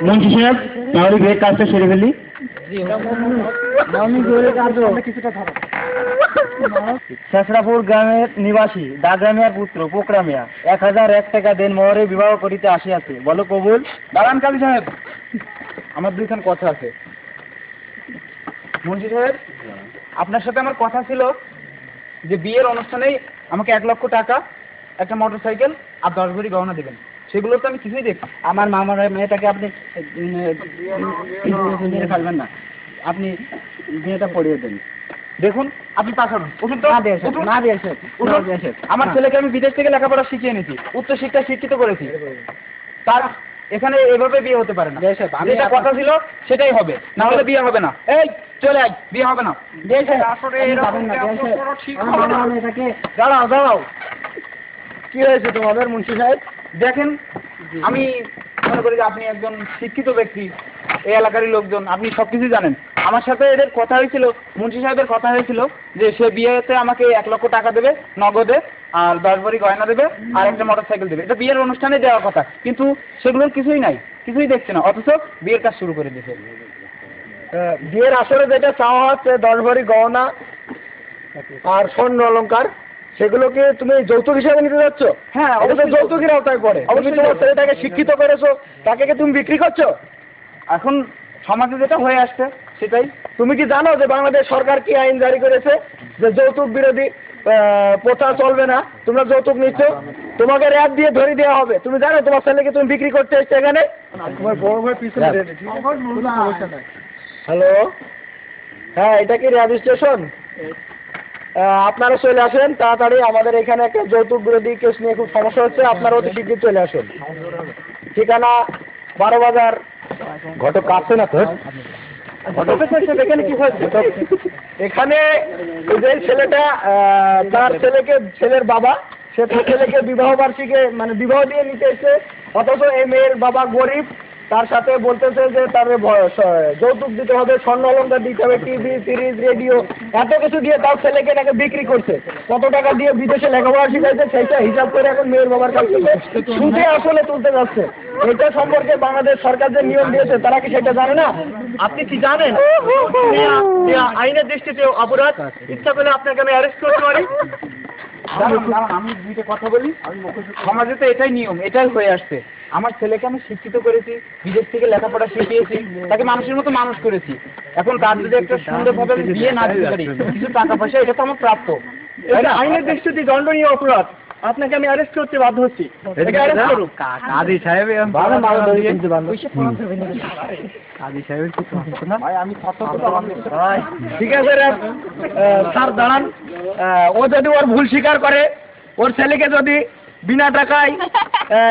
মুন্সি সাহেব তাহলে ব্রেক কাজটা সেরে ফেলি। শেষরাপুর গ্রামের নিবাসী দাগরা মিয়ার পুত্র পোকরা মিয়া 1001 টাকা দেন মোহরে বিবাহ করিতে আসিয়াছে, বলো কবুল। দাঁড়ান কালী সাহেব, আমার দুইখান কথা আছে। মুন্সি সাহেব, আপনার সাথে আমার কথা ছিল যে বিয়ের অনুষ্ঠানেই আমাকে 1 লক্ষ টাকা, একটা মোটর সাইকেল আর 10 ভরি গহনা দেবেন। সেগুলো তো আমি কিছুই দেখি। আমার মামার মেয়েটাকে আপনি ফেলবেন না, আপনি বিয়েটা পড়িয়ে দেন। দেখুন আপনি পাঠান আমার হ্যাঁ। ছেলেকে আমি বিদেশ থেকে লেখাপড়া শিখিয়ে নিয়েছি, উচ্চ শিক্ষায় শিক্ষিত করেছি, তার এখানে এভাবে বিয়ে হতে পারে না। যেটা কথা ছিল সেটাই হবে, না হলে বিয়ে হবে না। এই চলে আয়, বিয়ে হবে না। দাঁড়াও দাঁড়াও, কি হয়েছে তোমাদের মুন্সি সাহেব? দেখেন, আমি মনে করি যে আপনি একজন শিক্ষিত ব্যক্তি, এই এলাকারই লোকজন, আপনি সবকিছু জানেন। আমার সাথে এদের কথা হয়েছিল, মুন্সি সাহেবের কথা হয়েছিল যে সে বিয়েতে আমাকে 1 লক্ষ টাকা দেবে নগদে, আর 10 ভরি গয়না দেবে, আর একটা মোটর সাইকেল দেবে। এটা বিয়ের অনুষ্ঠানে দেওয়ার কথা, কিন্তু সেগুলোর কিছুই নাই, কিছুই দেখছে না, অথচ বিয়ের কাজ শুরু করে দিয়েছে। বিয়ের আসরে যেটা চাওয়া হচ্ছে 10 ভরি গহনা আর স্বর্ণ অলংকার, সেগুলোকে তুমি যৌতুক হিসাবে নিতে যাচ্ছ? হ্যাঁ, অবশ্যই যৌতুকের আওতায় পড়ে। তুমি তোমার ছেলেটাকে শিক্ষিত করেছো, তাকে কি তুমি বিক্রি করছো? এখন সমাজে যেটা হয়ে আসছে সেটাই। তুমি কি জানো যে বাংলাদেশ সরকার কি আইন জারি করেছে যে যৌতুক বিরোধী প্রথা চলবে না? তোমরা যৌতুক নিচ্ছ, তোমাকে র্যাব দিয়ে ধরে দেওয়া হবে। তুমি জানো তোমার ছেলেকে তুমি বিক্রি করতে এসছো এখানে? হ্যালো, হ্যাঁ, এটা কি র্যাব স্টেশন? আপনারা চলে আসেন তাড়াতাড়ি, আমাদের এখানে একটা যৌতুক বিরোধী কেস নিয়ে খুব সমস্যা হচ্ছে। আপনারা অতি শীঘ্রই চলে আসুন। ঠিকানা 12 বাজার। ঘটক কাটছে না তো? এখানে কি হয়েছে? এখানে এই যে ছেলেটা, তার ছেলের বাবা, সে তার ছেলেকে বিবাহ বার্ষিকী মানে বিবাহ দিয়ে নিতে এসেছে, অথচ এই মেয়ের বাবা গরিব। তার সাথে বলতেছে যে তার যৌতুক দিতে হবে, স্বর্ণ অলংকার দিতে হবে, টিভি, ফ্রিজ, রেডিও, এত কিছু দিয়ে তার ছেলেকে তাকে বিক্রি করছে। কত টাকা দিয়ে বিদেশে লেখাপড়া শিখাইছে সেইটা হিসাব করে এখন মেয়ের বাবার কাছে সুদে আসলে তুলতে যাচ্ছে। এটা সম্পর্কে বাংলাদেশ সরকার যে নিয়ম দিয়েছে তারা কি সেটা জানে না? আপনি কি জানেন আইনের দৃষ্টিতে অপরাধ? ইচ্ছা করলে আপনাকে আমি অ্যারেস্ট করতে পারি। আমি দুইটা কথা বলি। সমাজে তো এটাই নিয়ম, এটাই হয়ে আসছে। আমার ছেলেকে আমি শিক্ষিত করেছি, বিদেশ থেকে লেখাপড়া শিখিয়েছি, তাকে মানুষের মতো মানুষ করেছি। এখন তার যদি একটা সুন্দরভাবে আমি বিয়ে না দিতে পারি, কিছু টাকা পয়সা, এটা তো আমার প্রাপ্য। এটা আইনের দৃষ্টিতে দণ্ডনীয় অপরাধ। আপনাকে আমি অ্যারেস্ট করতে বাধ্য হচ্ছি। কাজী সাহেব ঠিক আছে স্যার, দাঁড়ান। ও যদি ওর ভুল স্বীকার করে, ওর ছেলেকে যদি বিনা টাকায়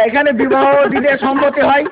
এখানে বিবাহ দিতে সম্মতি হয়,